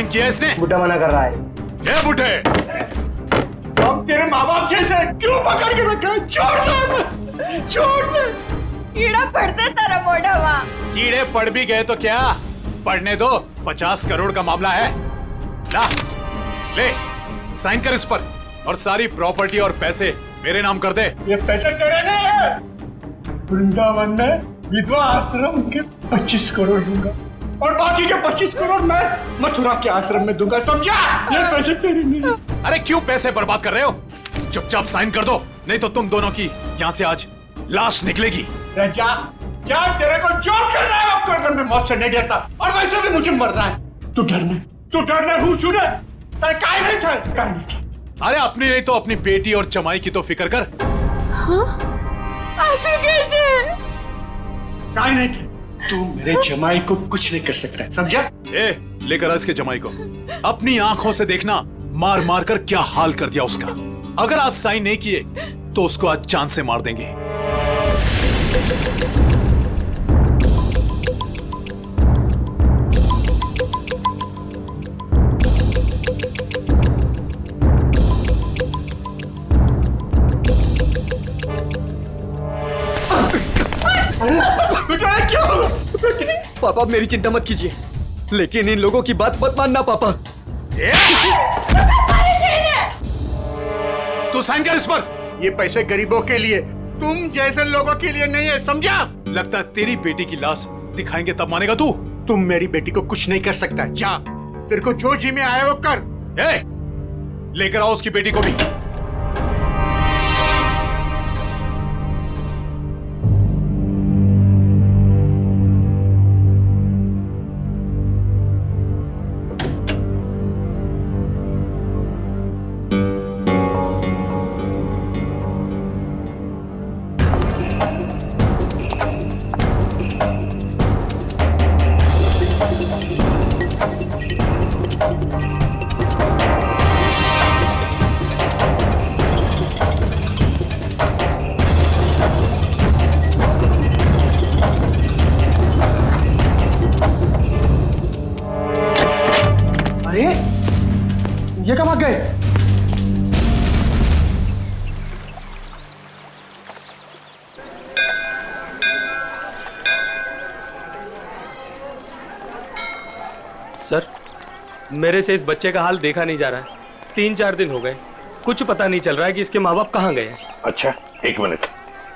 Sign किया इसने? बुड्ढा मना कर रहा है। ए बुड्ढे, हम तेरे माँ बाप जैसे क्यों पकड़ के रखा है? छोड़ दे, छोड़ दे। कीड़ा पड़ से तारा मोटा हुआ। कीड़े पड़ भी गए तो क्या, पढ़ने दो, 50 करोड़ का मामला है। ला, ले, साइन कर इस पर और सारी प्रॉपर्टी और पैसे मेरे नाम कर दे। ये पैसे तेरे नहीं है। वृंदावन में विधवा आश्रम के 25 करोड़ दूंगा और बाकी के 25 करोड़ मैं मथुरा के आश्रम में दूंगा, समझा? ये पैसे तेरे नहीं है। अरे क्यों पैसे बर्बाद कर रहे हो? चुपचाप साइन कर दो, नहीं तो तुम दोनों की यहाँ से आज लाश निकलेगी। जा, जा, तेरे को जो करना है वो करने में मौत से नहीं डरता, और वैसे भी मुझे मरना है। तू डरने हूँ सुने, काय नहीं था, काय नहीं था। अरे अपनी नहीं तो अपनी बेटी और जमाई की तो फिक्र कर। आंसू कीजिए। काय नहीं थे, तू मेरे जमाई को कुछ नहीं कर सकता, समझा? ए, लेकर आ इसके जमाई को, अपनी आंखों से देखना मार मार कर क्या हाल कर दिया उसका। अगर आज साइन नहीं किए तो उसको आज जान से मार देंगे। पापा मेरी चिंता मत कीजिए, लेकिन इन लोगों की बात मत मानना पापा। तू साइन कर इस पर। ये पैसे गरीबों के लिए, तुम जैसे लोगों के लिए नहीं है, समझा? लगता है तेरी बेटी की लाश दिखाएंगे तब मानेगा तू। तुम मेरी बेटी को कुछ नहीं कर सकता, जा, तेरे को जो जी में आया वो कर। ए, लेकर आओ उसकी बेटी को भी। अरे ये कब आ गए? सर, मेरे से इस बच्चे का हाल देखा नहीं जा रहा है। 3-4 दिन हो गए, कुछ पता नहीं चल रहा है कि इसके माँ बाप कहाँ गए हैं। अच्छा, एक मिनट।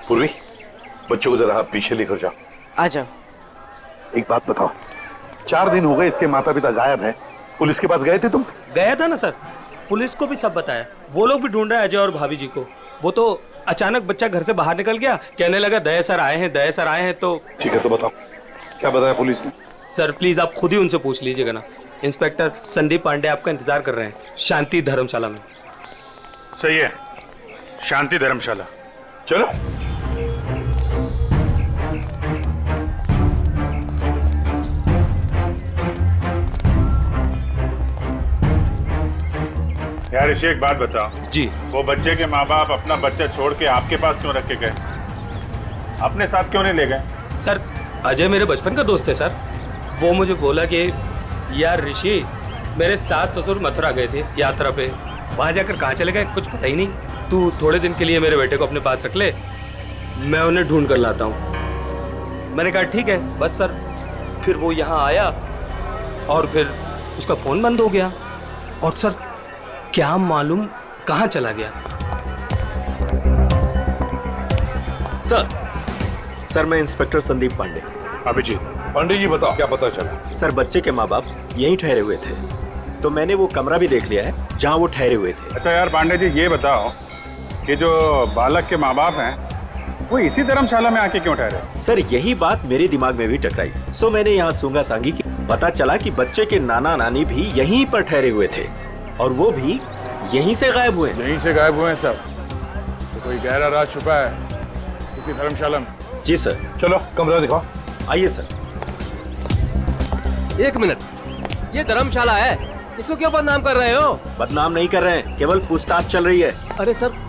पूर्वी, बच्चों को जरा आप पीछे लेकर जाओ। आ जाओ। एक बात बताओ, 4 दिन हो गए इसके माता पिता गायब हैं। पुलिस के पास गए थे तुम? गया था ना सर, पुलिस को भी सब बताया। वो लोग भी ढूंढ रहे हैं अजय और भाभी जी को। वो तो अचानक बच्चा घर से बाहर निकल गया, कहने लगा दया सर आए हैं, दया सर आए हैं। तो ठीक है, तो बताओ क्या बताया पुलिस ने? सर प्लीज आप खुद ही उनसे पूछ लीजिएगा ना। इंस्पेक्टर संदीप पांडे आपका इंतजार कर रहे हैं शांति धर्मशाला में। सही है, शांति धर्मशाला। चलो। यार ऋषि, एक बात बताओ जी। वो बच्चे के माँ बाप अपना बच्चा छोड़ के आपके पास क्यों रख के गए? अपने साथ क्यों नहीं ले गए? सर अजय मेरे बचपन का दोस्त है सर। वो मुझे बोला कि यार ऋषि, मेरे सास ससुर मथुरा गए थे यात्रा पे, वहाँ जाकर कहाँ चले गए कुछ पता ही नहीं। तू थोड़े दिन के लिए मेरे बेटे को अपने पास रख ले, मैं उन्हें ढूंढ कर लाता हूँ। मैंने कहा ठीक है बस सर। फिर वो यहाँ आया और फिर उसका फ़ोन बंद हो गया और सर क्या मालूम कहाँ चला गया। सर मैं इंस्पेक्टर संदीप पांडे। अभिजीत, पांडे जी बताओ क्या पता चला? सर बच्चे के माँ बाप यहीं ठहरे हुए थे, तो मैंने वो कमरा भी देख लिया है जहाँ वो ठहरे हुए थे। अच्छा यार पांडे जी, ये बताओ कि जो बालक के माँ बाप हैं वो इसी धर्मशाला में आके क्यों ठहरे? सर यही बात मेरे दिमाग में भी टकराई, सो मैंने यहाँ सूंगा सांगी की। पता चला कि बच्चे के नाना नानी भी यहीं पर ठहरे हुए थे और वो भी यहीं से गायब हुए। यहीं से गायब हुए हैं सब? तो कोई गहरा राज छुपा है इसी धर्मशाला में? जी सर। चलो कमरा दिखाओ। आइए सर। एक मिनट, ये धर्मशाला है, इसको क्यों बदनाम कर रहे हो? बदनाम नहीं कर रहे हैं, केवल पूछताछ चल रही है। अरे सर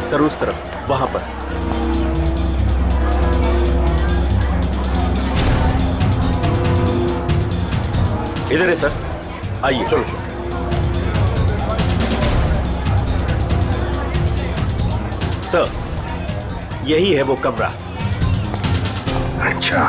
सर उस तरफ, वहां पर। इधर है सर, आइए। चलो चलो। सर, यही है वो कमरा। अच्छा,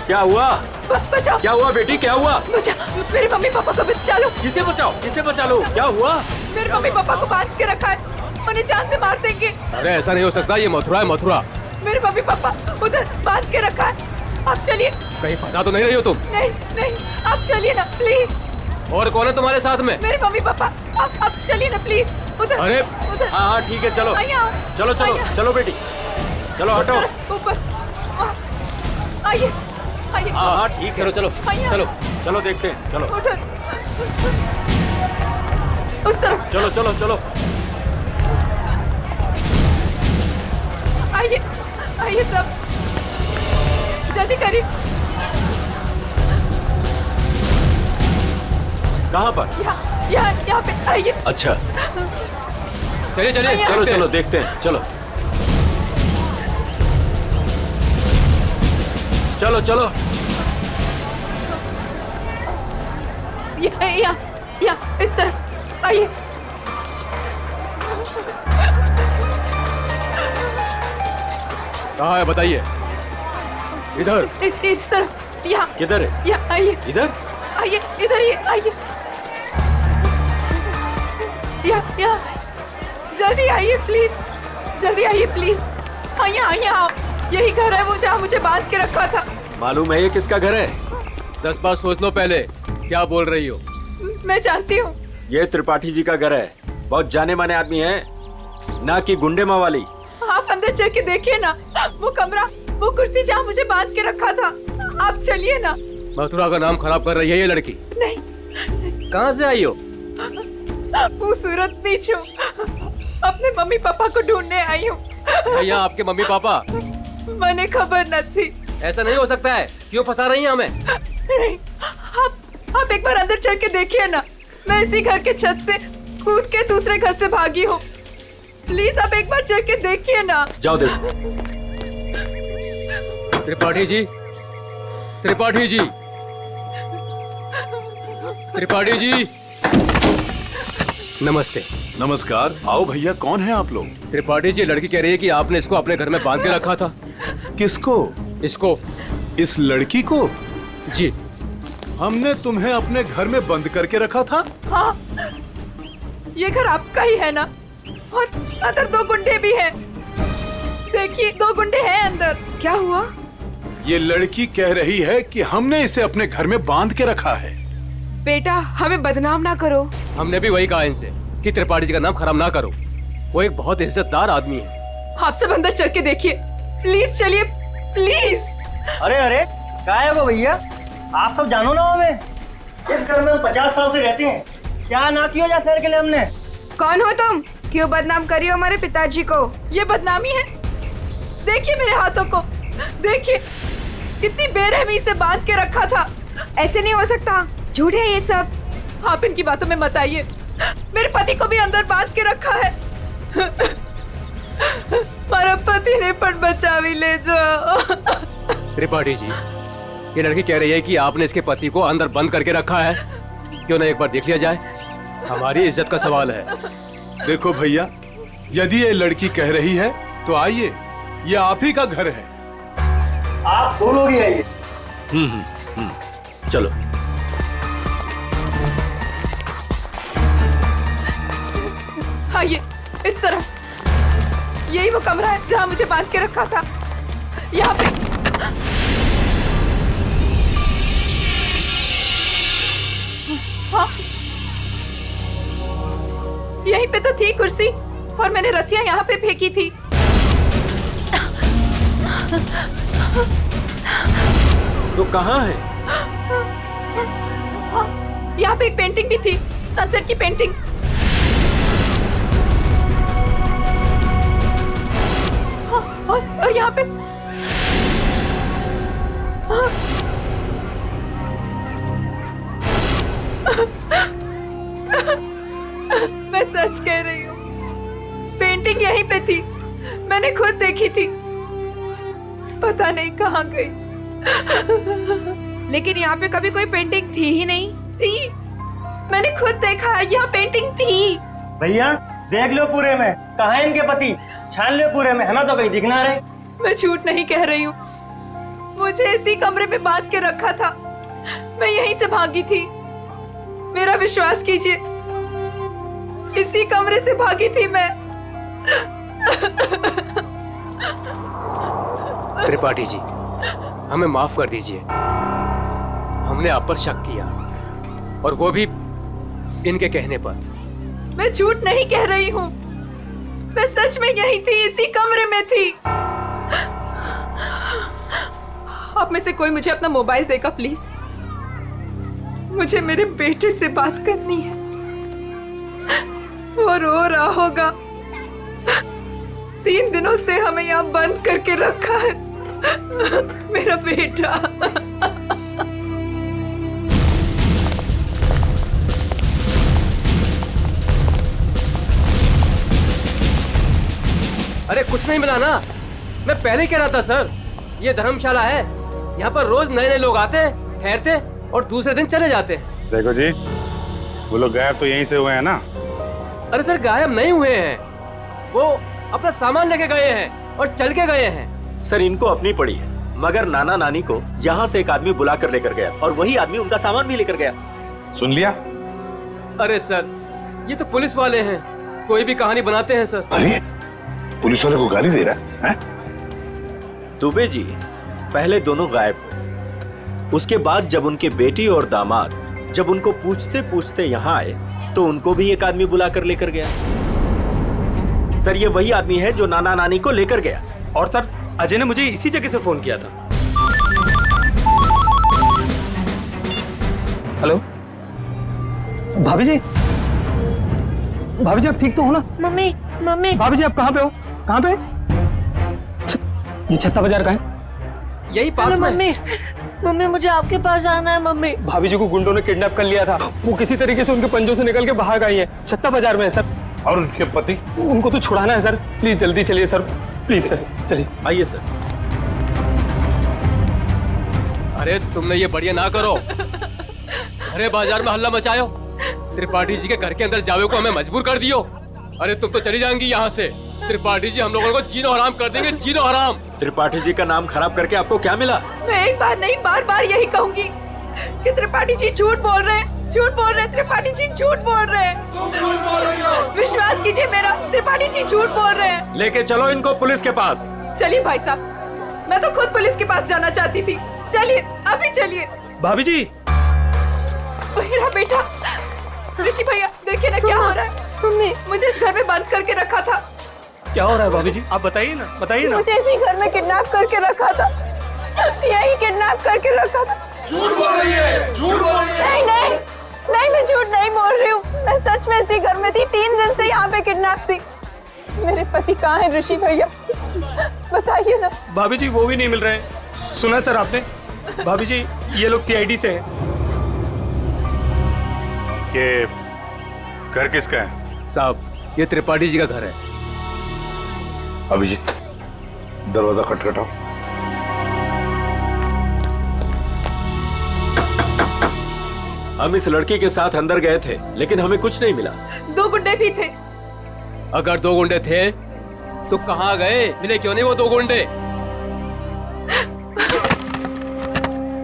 क्या हुआ? बचाओ, क्या हुआ बेटी, क्या हुआ? बचाओ, मेरे मम्मी पापा को बचा लो। किसे बचाओ, किसे बचा लो? क्या हुआ? मेरे मम्मी पापा को बांध के रखा है, उन्हें जान से मार देंगे। अरे ऐसा नहीं हो सकता, ये मथुरा है, मथुरा। मेरे मम्मी पापा उधर बांध के रखा है, आप चलिए। कहीं फंसा तो नहीं रही हो तुम? नहीं नहीं, आप चलिए ना प्लीज। और कौन है तुम्हारे साथ में? मेरे मम्मी पापा, आप चलिए ना प्लीज। उधर, अरे उधर। हाँ हाँ ठीक है, चलो आइए, आओ। चलो चलो आइए। चलो बेटी, चलो हटो। उधर, ऊपर, वहाँ। आइए आइए। हाँ हाँ ठीक है, चलो आइए। चलो चलो देखते हैं, चलो उधर, उस तरफ। चलो चलो चलो। आइए आइए सब, जल्दी करिए। कहाँ पर? यहाँ पे आइए। अच्छा चलिए चलिए, आइए। चलो चलो देखते हैं, चलो चलो चलो। यहाँ इस तरफ आइए। कहाँ है बताइए? इधर। इस तरफ, यहाँ। किधर है? यहाँ आइए, इधर? आइए इधर ही आइए। यहाँ जल्दी आइए प्लीज, जल्दी आइए प्लीज। हाँ यहाँ यही घर है वो जहाँ मुझे बांध के रखा था। मालूम है ये किसका घर है? 10 बार सोच लो पहले, क्या बोल रही हो? मैं जानती हूँ। ये त्रिपाठी जी का घर है, बहुत जाने माने आदमी है, ना कि गुंडे मवाली। आप अंदर चल के देखिए ना, वो कमरा, वो कुर्सी जहाँ मुझे बांध के रखा था। आप चलिए ना। मथुरा का नाम खराब कर रही है ये लड़की। नहीं, कहाँ से आई हो? वो सूरत नीच हूँ, अपने मम्मी पापा को ढूंढने आई हूँ। यहाँ आपके मम्मी पापा? मैंने खबर न थी। ऐसा नहीं हो सकता है, क्यों फंसा रही हैं हमें? नहीं, आप एक बार अंदर चल के देखिए ना। मैं इसी घर के छत से कूद के दूसरे घर से भागी हूँ। प्लीज आप एक बार चल के देखिए ना। जाओ देखो। त्रिपाठी जी, त्रिपाठी जी, त्रिपाठी जी, नमस्ते। नमस्कार। आओ भैया, कौन है आप लोग? त्रिपाठी जी, लड़की कह रही है कि आपने इसको अपने घर में बांध के रखा था। किसको? इसको। इस लड़की को? जी। हमने तुम्हें अपने घर में बंद करके रखा था? हाँ, ये घर आपका ही है ना? और अंदर 2 गुंडे भी हैं। देखिए, 2 गुंडे हैं अंदर। क्या हुआ? ये लड़की कह रही है कि हमने इसे अपने घर में बांध के रखा है। बेटा, हमें बदनाम ना करो। हमने भी वही कहा इनसे कि त्रिपाठी जी का नाम खराब ना करो। वो एक बहुत इज्जतदार आदमी है। आप सब अंदर चल के देखिए, प्लीज चलिए, प्लीज। अरे अरे, क्या है वो भैया? आप सब जानो ना हमें, इस घर में हम 50 साल से रहते हैं। क्या ना किया जा शहर के लिए हमने। कौन हो तुम? क्यों बदनाम कर रही हो हमारे पिताजी को? ये बदनामी है? देखिए मेरे हाथों को, देखिए कितनी बेरहमी से बांध के रखा था। ऐसे नहीं हो सकता, झूठ है ये सब। आप इनकी बातों में मत आइए। मेरे पति को भी अंदर बांध के रखा है। हमारा पति ने पण बचा भी ले जाओ। त्रिपाठी जी, ये लड़की कह रही है कि आपने इसके पति को अंदर बंद करके रखा है। क्यों ना एक बार देख लिया जाए? हमारी इज्जत का सवाल है। देखो भैया, यदि ये लड़की कह रही है तो आइए, ये आप ही का घर है। आप दोनों ही आइए। चलो। आइए इस तरफ। यही वो कमरा है जहाँ मुझे बांध के रखा था। यहाँ पे हाँ, यहीं पे तो थी कुर्सी और मैंने रस्सियां यहाँ पे फेंकी थी। तो कहाँ है? यहाँ पे एक पेंटिंग भी थी, सनसेट की पेंटिंग। और यहाँ पे मैं सच कह रही हूँ, पेंटिंग यहीं पे थी। मैंने खुद देखी थी, पता नहीं कहाँ गई। लेकिन यहाँ पे कभी कोई पेंटिंग थी ही नहीं। थी, मैंने खुद देखा है, यहाँ पेंटिंग थी। भैया देख लो पूरे में, कहाँ है इनके पति? छान लो पूरे में, हमें तो कहीं दिख ना रहे। मैं झूठ नहीं कह रही हूँ, मुझे इसी कमरे में बांध के रखा था। मैं यहीं से भागी थी, मेरा विश्वास कीजिए, इसी कमरे से भागी थी मैं। त्रिपाठी जी, हमें माफ कर दीजिए। हमने आप पर शक किया, और वो भी इनके कहने पर। मैं झूठ नहीं कह रही हूँ, मैं सच में यहीं थी, इसी कमरे में थी। आप में से कोई मुझे अपना मोबाइल देगा प्लीज? मुझे मेरे बेटे से बात करनी है। वो रो रहा होगा, 3 दिनों से हमें यहाँ बंद करके रखा है। मेरा बेटा। अरे कुछ नहीं मिला ना, मैं पहले कह रहा था सर, ये धर्मशाला है, यहाँ पर रोज नए नए लोग आते हैं, ठहरते और दूसरे दिन चले जाते हैं। देखो जी, वो लोग गायब तो यहीं से हुए हैं ना? अरे सर, गायब नहीं हुए हैं, वो अपना सामान लेके गए हैं और चल के गए हैं। सर, इनको अपनी पड़ी है, मगर नाना नानी को यहाँ से एक आदमी बुला कर लेकर गया और वही आदमी उनका सामान भी लेकर गया। सुन लिया? अरे सर, ये तो पुलिस वाले हैं, कोई भी कहानी बनाते हैं सर। अरे पुलिस वाले को गाली दे रहा है? दुबे जी, पहले दोनों गायब हुए, उसके बाद जब उनके बेटी और दामाद जब उनको पूछते पूछते यहाँ आए तो उनको भी एक आदमी बुला कर लेकर गया। सर, ये वही आदमी है जो नाना नानी को लेकर गया। और सर, अजय ने मुझे इसी जगह से फोन किया था। हेलो भाभी जी, भाभी जी आप ठीक तो हो ना? Mummy mummy. भाभी जी आप कहाँ पे हो? कहाँ पे? ये छत्ता बाजार का है? यही पास में। मम्मी मम्मी, मुझे आपके पास जाना है मम्मी। भाभी जी को गुंडों ने किडनैप कर लिया था, वो किसी तरीके से उनके पंजों से निकल के बाहर गई है। छत्ता बाजार में है सर। और उनके पति? उनको तो छुड़ाना है सर, प्लीज जल्दी चलिए सर, प्लीज सर चलिए। आइए सर। अरे तुमने ये बढ़िया ना करो, अरे बाजार में हल्ला मचायो, त्रिपाठी जी के घर के अंदर जावे को हमें मजबूर कर दियो। अरे तुम तो चली जाएंगी यहाँ से। त्रिपाठी जी हम लोगों को जीनो हराम कर देंगे, जीनो हराम। त्रिपाठी जी का नाम खराब करके आपको क्या मिला? मैं एक बार नहीं बार बार यही कहूंगी कि त्रिपाठी जी झूठ बोल रहे हैं, झूठ बोल रहे हैं, त्रिपाठी जी झूठ बोल रहे हैं। विश्वास कीजिए मेरा, त्रिपाठी जी झूठ बोल रहे हैं। लेके चलो इनको पुलिस के पास। चलिए भाई साहब, मैं तो खुद पुलिस के पास जाना चाहती थी। चलिए अभी चलिए। भाभी जी, मेरा बेटा ऋषि भैया, देखिए ना क्या हो रहा है। मम्मी, मुझे इस घर में बंद करके रखा था। क्या हो रहा है भाभी जी? आप बताइए ना, बताइए ना। मुझे इसी घर में किडनैप करके रखा था, यही किडनैप करके रखा था। झूठ बोल रही है, झूठ बोल रही है। नहीं नहीं नहीं, मैं झूठ नहीं बोल रही हूँ। मैं सच में इसी घर में थी, 3 दिन से यहाँ पे किडनैप थी। मेरे पति कहाँ है ऋषि भैया, बताइए ना। भाभी जी वो भी नहीं मिल रहे। सुना सर आपने? भाभी जी ये लोग सीआईडी से हैं। ये घर किसका है? साहब, ये त्रिपाठी जी का घर है। अभिजीत, दरवाजा खटखटाओ। हम इस लड़की के साथ अंदर गए थे, लेकिन हमें कुछ नहीं मिला। 2 गुंडे भी थे। अगर 2 गुंडे थे तो कहाँ गए? मिले क्यों नहीं वो 2 गुंडे?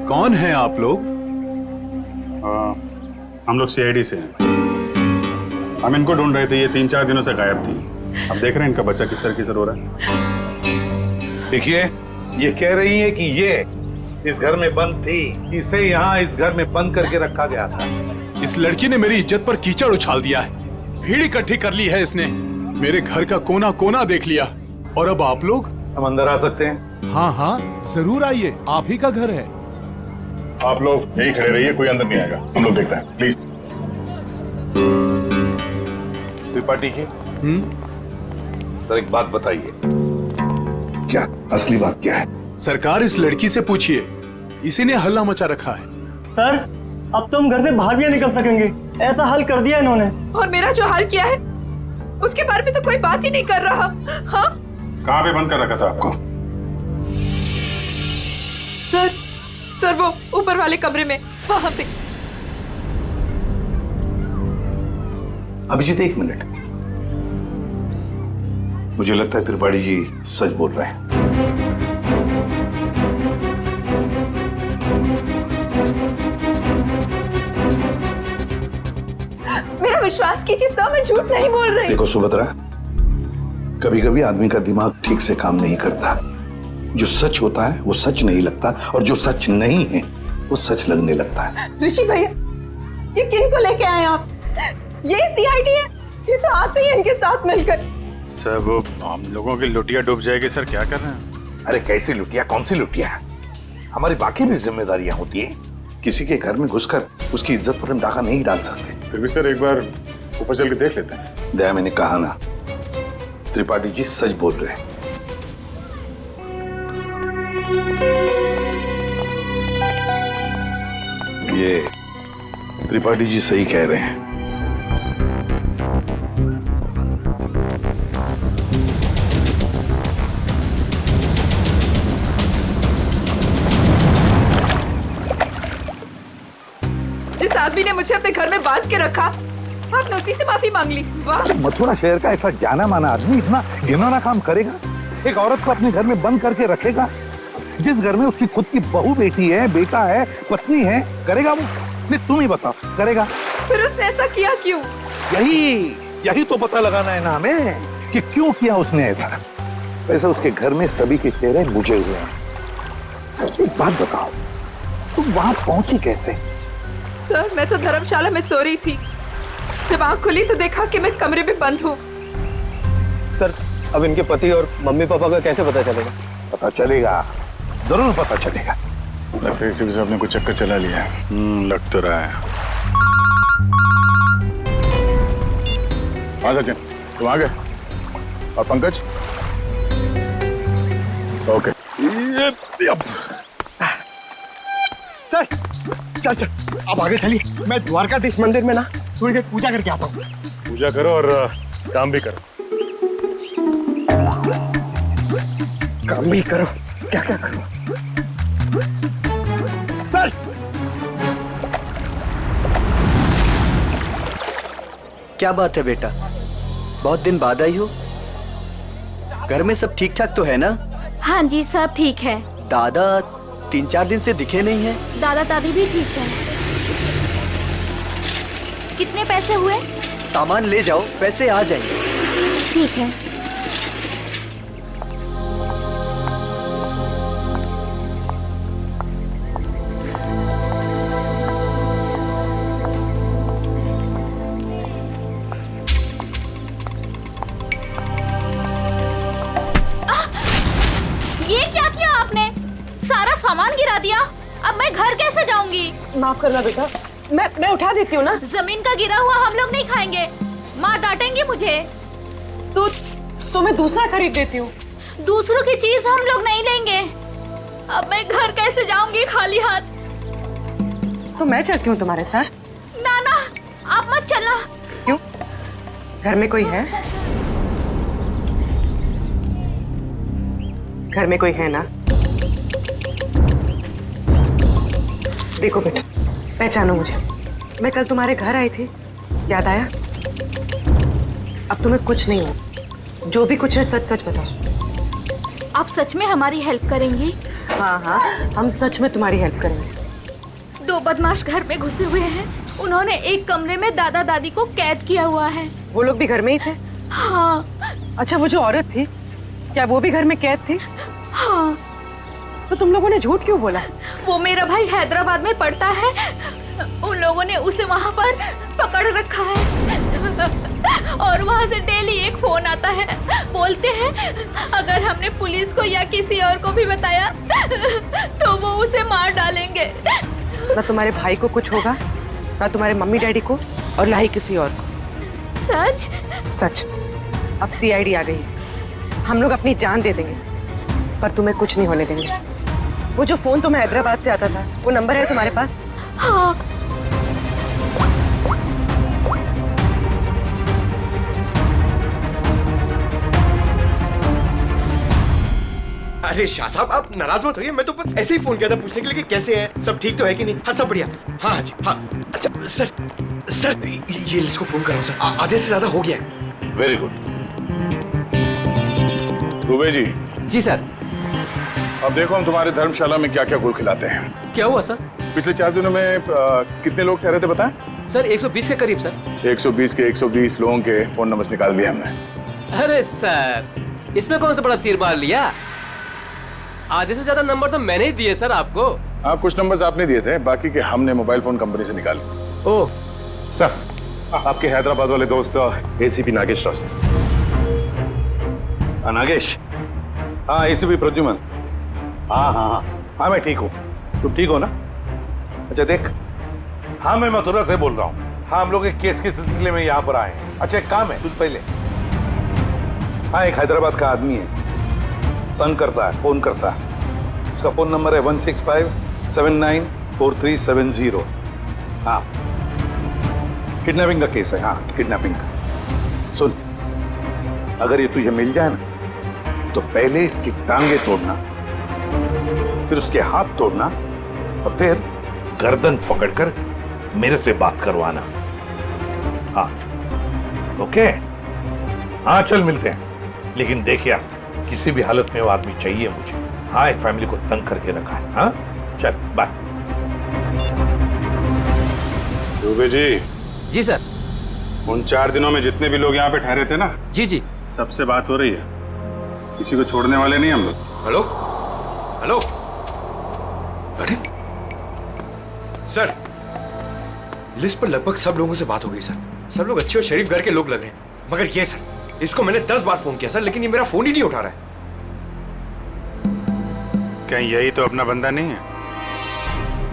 कौन है आप लोग? हम लोग सीआईडी से हैं। हम इनको ढूंढ रहे थे, ये 3-4 दिनों से गायब थी। अब देख रहे हैं इनका बच्चा किसर हो रहा है। देखिए, ये कह रही है कि ये इस घर में बंद थी, इसे यहाँ इस घर में बंद करके रखा गया था। इस लड़की ने मेरी इज्जत पर कीचड़ उछाल दिया है। भीड़ इकट्ठी कर ली है इसने, मेरे घर का कोना कोना देख लिया। और अब आप लोग? हम अंदर आ सकते हैं? हाँ हाँ जरूर आइए, आप ही का घर है। आप लोग यही खड़े रहिए, कोई अंदर नहीं आएगा, हम लोग देखते हैं, प्लीज। त्रिपाठी जी, सर एक बात बताइए, क्या असली बात क्या है? सरकार, इस लड़की से पूछिए, इसी ने हल्ला मचा रखा है। सर, अब तो हम घर से बाहर भी नहीं निकल सकेंगे, ऐसा हल कर दिया इन्होंने। और मेरा जो हाल किया है उसके बारे में तो कोई बात ही नहीं कर रहा। हाँ? कहाँ पे बंद कर रखा था आपको? सर वो ऊपर वाले कमरे में, वहां पे। अभिजीत, 1 मिनट। मुझे लगता है त्रिपाठी जी सच बोल रहे हैं। मेरा विश्वास कीजिए सर, मैं झूठ नहीं बोल रही। देखो सुभद्रा, कभी कभी आदमी का दिमाग ठीक से काम नहीं करता। जो सच होता है वो सच नहीं लगता, और जो सच नहीं है वो सच लगने लगता है। ऋषि भैया, ये किन को लेके आए आप? ये सीआईडी है, ये तो आते ही इनके साथ मिलकर। सर वो हम लोगों की लुटिया डूब जाएगी। सर क्या कर रहे हैं? अरे कैसी लुटिया, कौन सी लुटिया? हमारी बाकी भी जिम्मेदारियां होती है। किसी के घर में घुसकर उसकी इज्जत पर हम डाका नहीं डाल सकते। फिर भी सर एक बार ऊपर चल के देख लेते हैं। दया, मैंने कहा ना, त्रिपाठी जी सच बोल रहे हैं। ये त्रिपाठी जी सही कह रहे हैं। जिस आदमी ने मुझे अपने घर में बांध के रखा, आपने उसी से माफी मांग ली। वाह! मथुरा शहर का ऐसा जाना माना आदमी इतना घिनौना काम करेगा? एक औरत को अपने घर में बंद करके रखेगा? जिस घर में उसकी खुद की बहू बेटी है, बेटा है, पत्नी है, करेगा वो? नहीं, तुम ही बताओ, करेगा? फिर उसने ऐसा किया क्यों? यही तो पता लगाना है ना हमें कि क्यों किया उसने ऐसा। वैसे उसके घर में सभी के चेहरे बुझे हुए हैं। एक बात बताओ, तुम वहां पहुंची कैसे? सर, मैं तो धर्मशाला में सो रही थी। जब आंख खुली तो देखा कि मैं कमरे में बंद हूँ। सर, अब इनके पति और मम्मी पापा का कैसे पता चलेगा? पता चलेगा, जरूर पता चलेगा। लगता है इसी वजह से आपने कुछ चक्कर चला लिया। लग तो रहा है। हाँ सचिन, तुम आ गए? और पंकज? ओके। सर आप आगे चलिए, मैं द्वारकाधीश मंदिर में ना थोड़ी देर पूजा करके आता हूँ। पूजा करो और काम भी करो। काम भी करो, क्या क्या करो? सर क्या बात है बेटा, बहुत दिन बाद आई हो। घर में सब ठीक ठाक तो है ना? हाँ जी, सब ठीक है। दादा 3-4 दिन से दिखे नहीं है। दादा दादी भी ठीक है। कितने पैसे हुए? सामान ले जाओ, पैसे आ जाएंगे। ठीक है। ये क्या किया आपने? सारा सामान गिरा दिया। अब मैं घर कैसे जाऊंगी? माफ करना बेटा, मैं उठा देती हूँ ना। जमीन का गिरा हुआ हम लोग नहीं खाएंगे, माँ डांटेंगी मुझे। तो मैं दूसरा खरीद देती हूँ। दूसरों की चीज हम लोग नहीं लेंगे। अब मैं घर कैसे जाऊंगी खाली हाथ? तो मैं चलती हूँ तुम्हारे साथ। ना ना, आप मत चलना। क्यों? घर में कोई है? घर में कोई है ना? देखो बेटा, पहचानो मुझे। मैं कल तुम्हारे घर आई थी, याद आया? अब तुम्हें कुछ नहीं हो। जो भी कुछ है सच सच बताओ। आप सच में हमारी हेल्प करेंगी? हाँ हाँ, हम सच में तुम्हारी हेल्प करेंगे। 2 बदमाश घर में घुसे हुए हैं। उन्होंने एक कमरे में दादा दादी को कैद किया हुआ है। वो लोग भी घर में ही थे? हाँ। अच्छा, वो जो औरत थी, क्या वो भी घर में कैद थी? हाँ। तो तुम लोगों ने झूठ क्यों बोला? वो मेरा भाई हैदराबाद में पढ़ता है, उन लोगों ने उसे वहाँ पर पकड़ रखा है और वहाँ से डेली एक फोन आता है। बोलते हैं अगर हमने पुलिस को या किसी और को भी बताया तो वो उसे मार डालेंगे। ना तुम्हारे भाई को कुछ होगा, ना तुम्हारे मम्मी डैडी को, और ना ही किसी और को। सच? सच। अब सीआईडी आ गई है, हम लोग अपनी जान दे देंगे पर तुम्हें कुछ नहीं होने देंगे। वो जो फोन तुम्हें हैदराबाद से आता था, वो नंबर है तुम्हारे पास? हाँ। अरे शाह साहब, आप नाराज मत होइए। मैं तो बस ऐसे ही फोन किया था पूछने के लिए कि कैसे हैं, सब ठीक तो है कि नहीं। हाँ सब बढ़िया। हाँ हाँ जी हाँ। अच्छा सर ये इसको फोन कर रहा हूँ सर, आधे से ज्यादा हो गया है। Very good. दुबे जी। जी सर। अब देखो हम तुम्हारे धर्मशाला में क्या क्या गुल खिलाते हैं। क्या हुआ सर? पिछले 4 दिनों में कितने लोग ठहरे थे बताएं? सर 120 के करीब सर। 120 के 120 लोगों के फोन नंबर निकाल दिए हमने। अरे सर, इसमें कौन सा बड़ा तीर मार लिया? आधे से ज्यादा नंबर तो मैंने ही दिए सर आपको। हाँ, कुछ नंबर्स आपने दिए थे, बाकी के हमने मोबाइल फोन कंपनी से निकाले। ओह सर, आपके हैदराबाद वाले दोस्त एसीपी नागेश राव से। नागेश? हाँ एसीपी प्रद्युमन। हाँ हाँ हाँ हाँ, मैं ठीक हूँ। तुम ठीक हो ना? अच्छा देख, हाँ मैं मथुरा से बोल रहा हूँ। हाँ, हम लोग एक केस के सिलसिले में यहाँ पर आए हैं। अच्छा एक काम है, तुझ पहले। हाँ, एक हैदराबाद का आदमी है, तंग करता है, फोन करता है। उसका फोन नंबर है 165794370। हाँ, किडनैपिंग का केस है। हाँ, किडनैपिंग का। सुन, अगर ये तुझे मिल जाए ना तो पहले इसकी टांगे तोड़ना, फिर उसके हाथ तोड़ना और फिर गर्दन पकड़कर मेरे से बात करवाना। हाँ ओके? हाँ चल मिलते हैं, लेकिन देखिए किसी भी हालत में वो आदमी चाहिए मुझे। हाँ, एक फैमिली को तंग करके रखा है। हाँ चल बाय। दुबे जी। जी सर। उन 4 दिनों में जितने भी लोग यहाँ पे ठहरे थे ना, जी जी, सबसे बात हो रही है। किसी को छोड़ने वाले नहीं हम लोग। Hello hello. अरे सर, लिस्ट पर लगभग सब लोगों से बात हो गई सर। सब लोग अच्छे और शरीफ घर के लोग लग रहे हैं, मगर ये सर, इसको मैंने 10 बार फोन किया सर, लेकिन ये मेरा फोन ही नहीं उठा रहा है। क्या यही तो अपना बंदा नहीं है?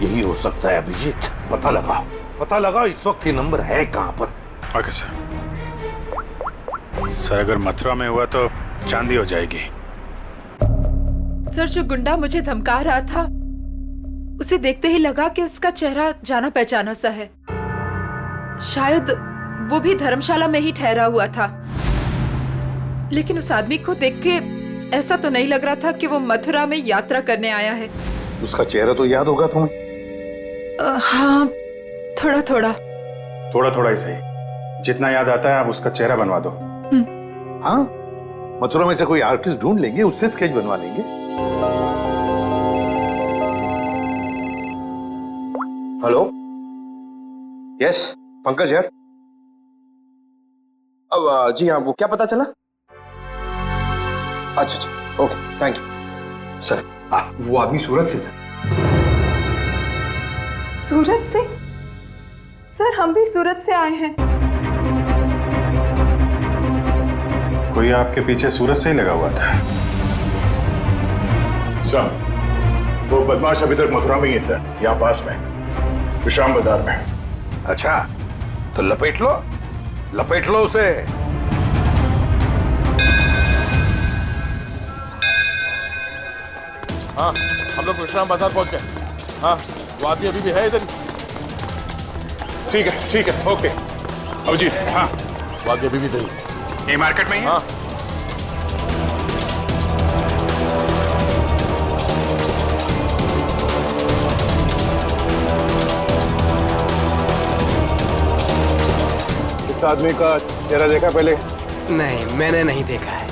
यही हो सकता है अभिजीत। पता लगाओ, पता लगाओ इस वक्त ये नंबर है कहां पर। Okay sir. सर अगर मथुरा में हुआ तो चांदी हो जाएगी। सर, जो गुंडा मुझे धमका रहा था, उसे देखते ही लगा कि उसका चेहरा जाना पहचाना सा है। शायद वो भी धर्मशाला में ही ठहरा हुआ था, लेकिन उस आदमी को देख के ऐसा तो नहीं लग रहा था कि वो मथुरा में यात्रा करने आया है। उसका चेहरा तो याद होगा तुम्हें? हाँ, थोड़ा थोड़ा। थोड़ा थोड़ा ही सही, जितना याद आता है आप उसका चेहरा बनवा दो। हाँ, मथुरा में से कोई आर्टिस्ट ढूंढ लेंगे, उससे स्केच बनवा लेंगे। हेलो, यस पंकज यार। अब जी हाँ, वो क्या पता चला? अच्छा अच्छा, ओके थैंक यू सर। वो आदमी सूरत से सर। सूरत से? सर हम भी सूरत से आए हैं। कोई आपके पीछे सूरत से ही लगा हुआ था। सर, वो बदमाश अभी तक मथुरा में ही है सर, यहाँ पास में विश्राम बाजार में। अच्छा, तो लपेट लो उसे। हाँ, हम लोग विश्राम बाजार पहुंच गए। हाँ, वो आदमी अभी भी है इधर। ठीक है, ओके। अभिजीत, हाँ, वो आदमी अभी भी इधर ही। ये मार्केट में ही है? हाँ। इस आदमी का चेहरा देखा पहले? नहीं, मैंने नहीं देखा है।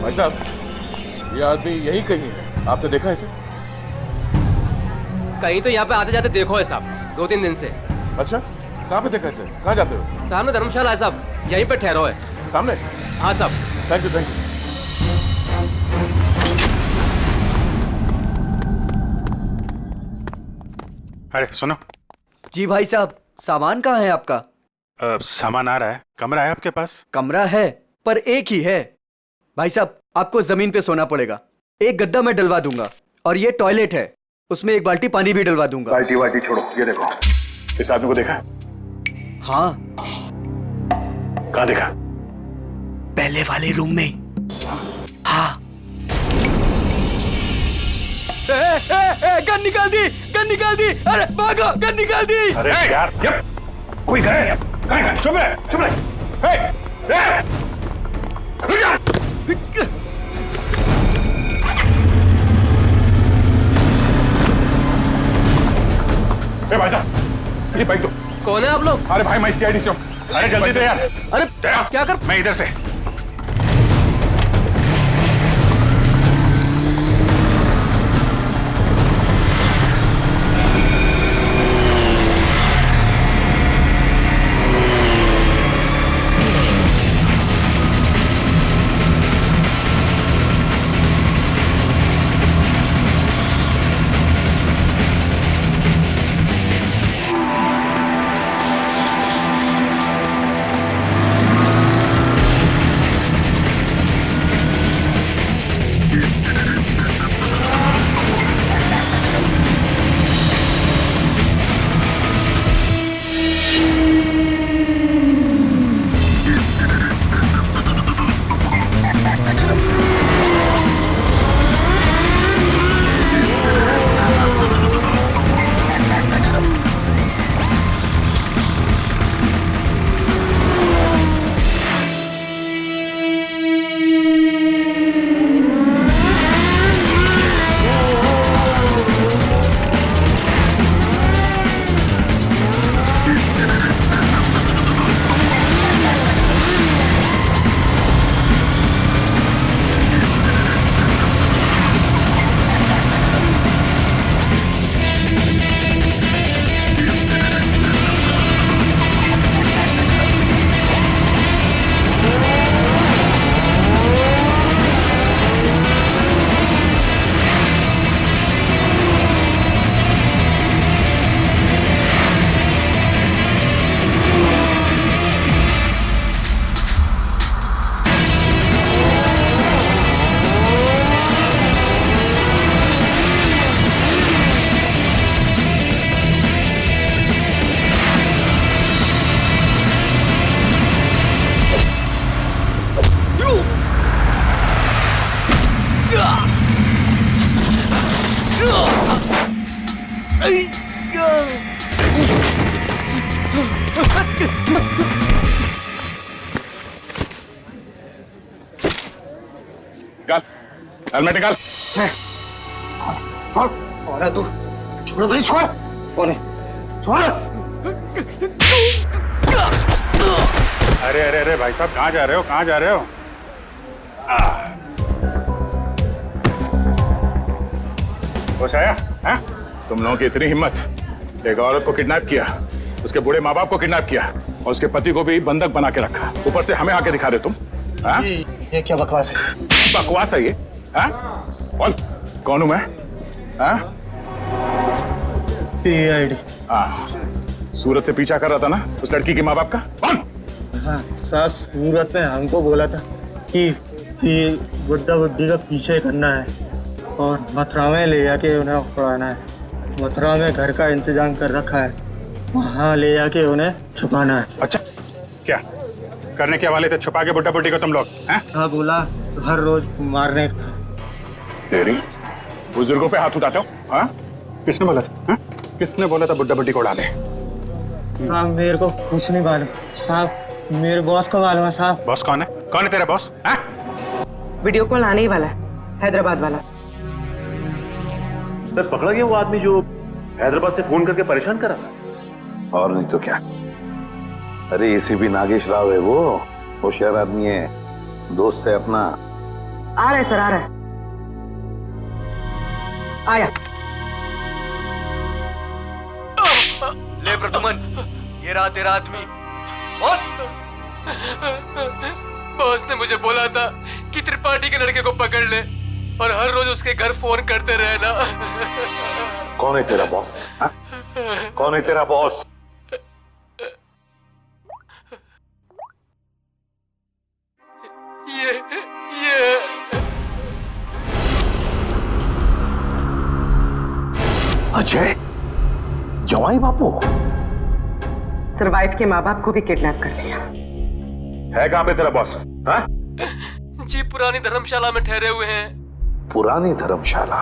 भाई साहब, ये आदमी यही कहीं है, आपने देखा इसे? कहीं तो यहाँ पे आते जाते देखो है साहब, 2-3 दिन से। अच्छा, कहाँ पे देखा इसे? कहाँ जाते हो? सामने धर्मशाला है साहब, यहीं पे ठहरो है। सामने? हाँ साहब। Thank you. अरे सुनो जी भाई साहब, सामान कहाँ है आपका? सामान आ रहा है। कमरा है आपके पास? कमरा है, पर एक ही है। भाई साहब, आपको जमीन पे सोना पड़ेगा। एक गद्दा मैं डलवा दूंगा, और ये टॉयलेट है, उसमें एक बाल्टी पानी भी डलवा दूंगा। बाल्टी छोड़ो, ये देखो, इस आदमी को देखा? हाँ। कहाँ देखा? पहले वाले रूम में। हाँ। गन निकाल दी। अरे भागो, गन निकाल दी। अरे यार, कोई गए? चुप रहे। भाई साहब, ये बाइक दो। कौन है आप लोग? अरे भाई, मैं इसकी आईडी से हूँ। अरे जल्दी दे यार। अरे क्या कर? मैं इधर से। निकाल, हेलमेट निकाल। कौन है तू? छोड़ भाई, छोड़। कौन है? छोड़। अरे अरे अरे भाई साहब, कहाँ जा रहे हो, कहाँ जा रहे हो? होश आया? हैं? तुम लोगों की इतनी हिम्मत, एक औरत को किडनैप किया, उसके बूढ़े माँ बाप को किडनैप किया और उसके पति को भी बंधक बना के रखा, ऊपर से हमें आके दिखा रहे तुम। हाँ? ये क्या बकवास है? बकवास है ये? हाँ? बोल, कौन हूं मैं? हाँ? PID। हाँ, सूरत से पीछा कर रहा था ना उस लड़की के माँ बाप का? कौन? हाँ साहब, सूरत ने हमको बोला था कि बुड्ढा बुड्ढी का पीछे करना है और मथुरा में ले जाके उन्हें पढ़ाना है। मथुरा में घर का इंतजाम कर रखा है, वहाँ ले जाके उन्हें छुपाना है। अच्छा, क्या करने के वाले थे? छुपा के बुड्ढा बुड्ढी को तुम लोग? हाँ, बोला हर रोज मारने। तेरी बुजुर्गों पे हाथ उठाते हो? हाँ? किसने बोला था? हाँ? किसने बोला था बुड्ढा बुड्ढी को उड़ा दे? साहब मेरे को कुछ नहीं मालूम साहब, मेरे बॉस को मालूम है साहब। बॉस कौन है? कौन है तेरा बॉस? हाँ? वीडियो कॉल आने ही वाला है, हैदराबाद वाला। सर पकड़ा गया वो आदमी जो हैदराबाद से फोन करके परेशान कर रहा था। और नहीं तो क्या। अरे एसीपी नागेश राव है वो, होशियार आदमी है, दोस्त है अपना। आ रहा है सर, आ रहा है। आया। ले प्रदुमन, ये रहा तेरा आदमी। बॉस ने मुझे बोला था कि त्रिपाठी के लड़के को पकड़ ले और हर रोज उसके घर फोन करते रहना। कौन है तेरा बॉस? हाँ? कौन है तेरा बॉस? ये अजय, जवाई बापू। सर वाइफ के माँ बाप को भी किडनैप कर लिया। है कहाँ पे तेरा बॉस? हाँ? जी पुरानी धर्मशाला में ठहरे हुए हैं। पुरानी धर्मशाला?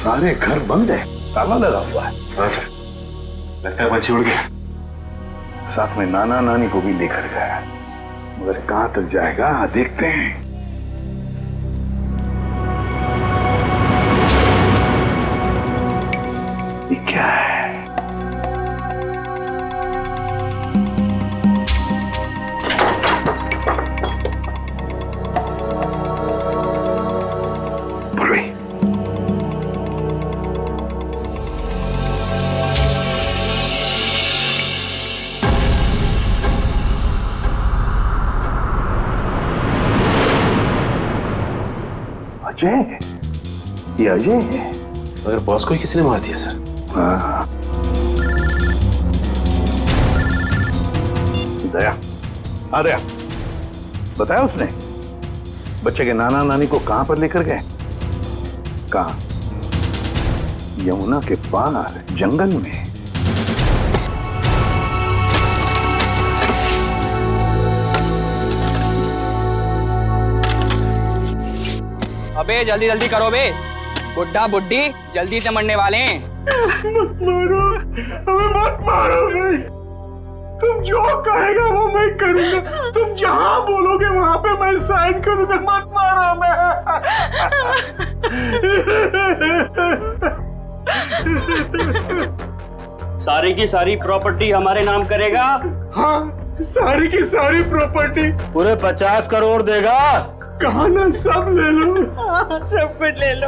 सारे घर बंद है, ताला लगा हुआ है। हाँ सर, लगता है पंछी उड़ गया। साथ में नाना नानी को भी लेकर गया, मगर कहां तक जाएगा देखते हैं। ये क्या है? अजय, ये अजय है। मगर बॉस को ही किसी ने मार दिया सर। हाँ। दया, हाँ दया, बताया उसने बच्चे के नाना नानी को कहां पर लेकर गए? कहां? यमुना के पार जंगल में। अबे जल्दी जल्दी करो बे, बुड्ढा बुड्ढी जल्दी से मरने वाले हैं। मत मारो, हमें मत मारो भाई। तुम जो कहेगा वो मैं करूंगा, तुम जहां बोलोगे वहां पे मैं साइन करूंगा। मत मारो हमें। सारी की सारी प्रॉपर्टी हमारे नाम करेगा? हाँ, सारी की सारी प्रॉपर्टी। पूरे 50 करोड़ देगा? कहा ना, सब ले लो। हाँ, सब कुछ ले लो,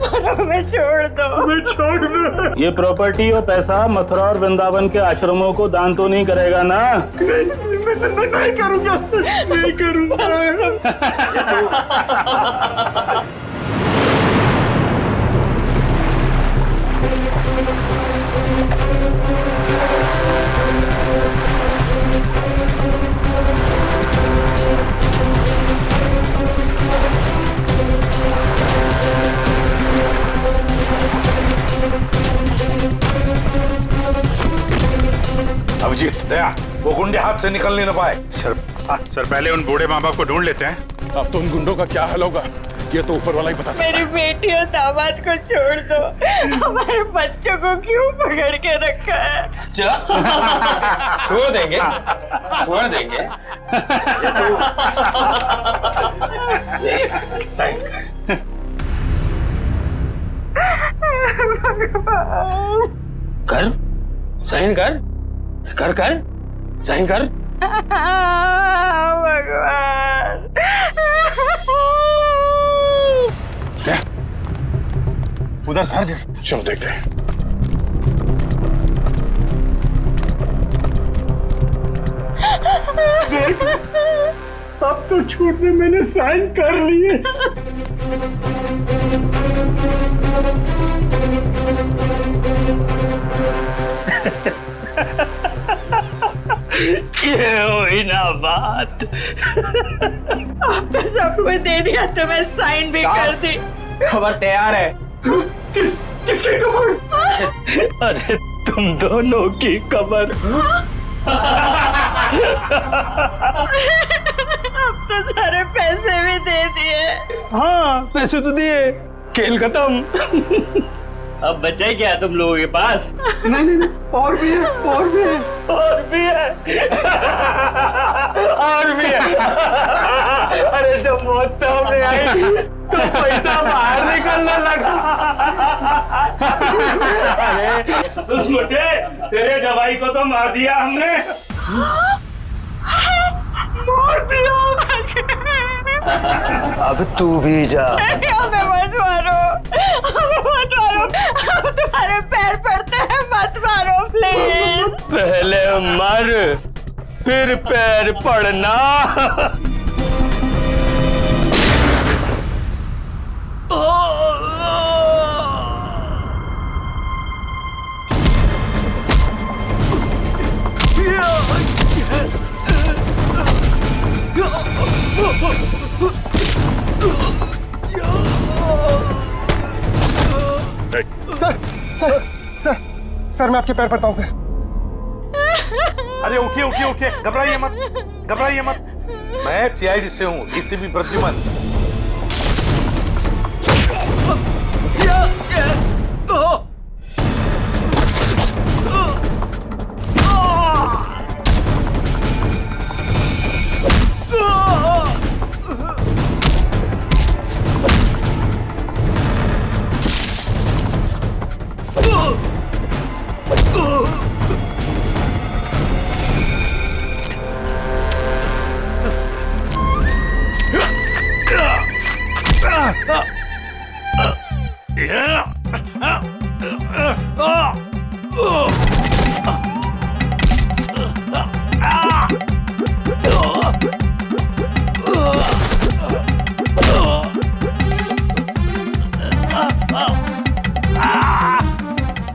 पर हमें छोड़ दो। हमें छोड़ दो। ये प्रॉपर्टी और पैसा मथुरा और वृंदावन के आश्रमों को दान तो नहीं करेगा ना? नहीं करूंगा, नहीं करूंगा। अभिजीत, दया, वो गुंडे हाथ से निकलने न पाए। सर पहले उन बूढ़े माँ बाप को ढूंढ लेते हैं। अब तो उन गुंडों का क्या हाल होगा ये तो ऊपर वाला ही बता सकता है। मेरी बेटी और दामाद को छोड़ दो, हमारे बच्चों को क्यों पकड़ के रखा है? छोड़ देंगे, छोड़ देंगे। साइन कर, साइन कर, कर कर, साइन कर। भगवान, उधर घर जैसा, चलो देखते हैं। अब तो छूट में मैंने साइन कर लिए। ये हुई ना बात। अब तो सब कुछ दे दिया तो मैं साइन भी कर दी। खबर तैयार है। किसकी खबर? अरे तुम दोनों की खबर। अब तो सारे पैसे भी दे दिए। हाँ, पैसे तो दिए, खेल खत्म। अब बचा ही क्या तुम लोगों के पास? नहीं, और भी है, और भी है, और भी है, और भी है। अरे जब मौत सामने आई तो पैसा बाहर निकलने लगा। अरे सुन मुझे, तेरे जवाई को तो मार दिया हमने। मार दिया? अब तू भी जा। हमें मत मारो, हमें मत मारो, हम तुम्हारे पैर पड़ते हैं, मत मारो प्लीज। पहले मर, फिर पैर पड़ना। सर मैं आपके पैर पड़ता हूँ सर। अरे उठिए उठिए उठिए, घबराइए मत, घबराइए मत। मैं सीआईडी से हूँ, डीसीपी प्रद्युमन।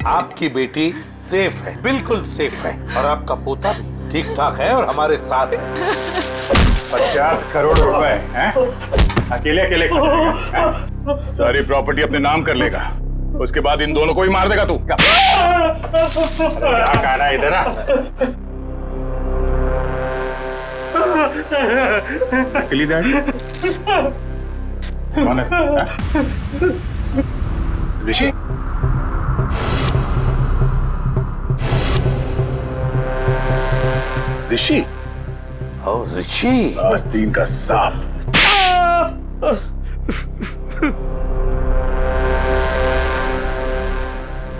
आपकी बेटी सेफ है, बिल्कुल सेफ है, और आपका पोता भी ठीक ठाक है और हमारे साथ है। 50 करोड़ रुपए हैं? अकेले अकेले सारी प्रॉपर्टी अपने नाम कर लेगा, उसके बाद इन दोनों को भी मार देगा तू। क्या कह रहा है इधर? नकली डैडी कौन है? ऋषि? ऋषि? ओह ऋषि, आस्तीन का सांप।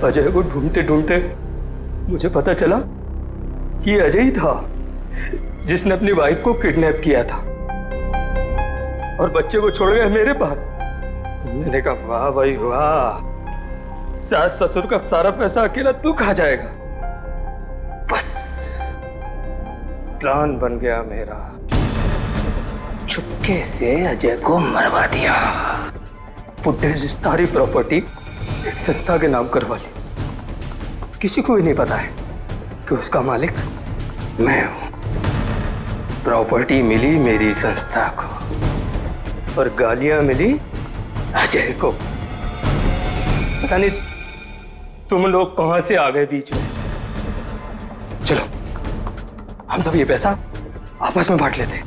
अजय को ढूंढते ढूंढते मुझे पता चला कि अजय ही था जिसने अपनी वाइफ को किडनैप किया था और बच्चे को छोड़ गया मेरे पास। मैंने कहा वाह भाई वाह, सास ससुर का सारा पैसा अकेला तू खा जाएगा। बस प्लान बन गया मेरा, चुपके से अजय को मरवा दिया। बुड्ढे से सारी प्रॉपर्टी संस्था के नाम करवा ली। किसी को भी नहीं पता है कि उसका मालिक मैं हूं। प्रॉपर्टी मिली मेरी संस्था को और गालियां मिली अजय को। पता नहीं तुम लोग कहां से आ गए बीच में। चलो हम सब ये पैसा आपस में बांट लेते।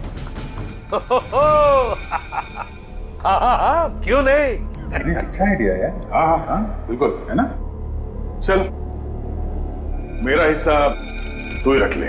हाँ, क्यों नहीं? अच्छा आइडिया है। हाँ, बिल्कुल, है ना? चल, मेरा हिस्सा तू ही रख ले।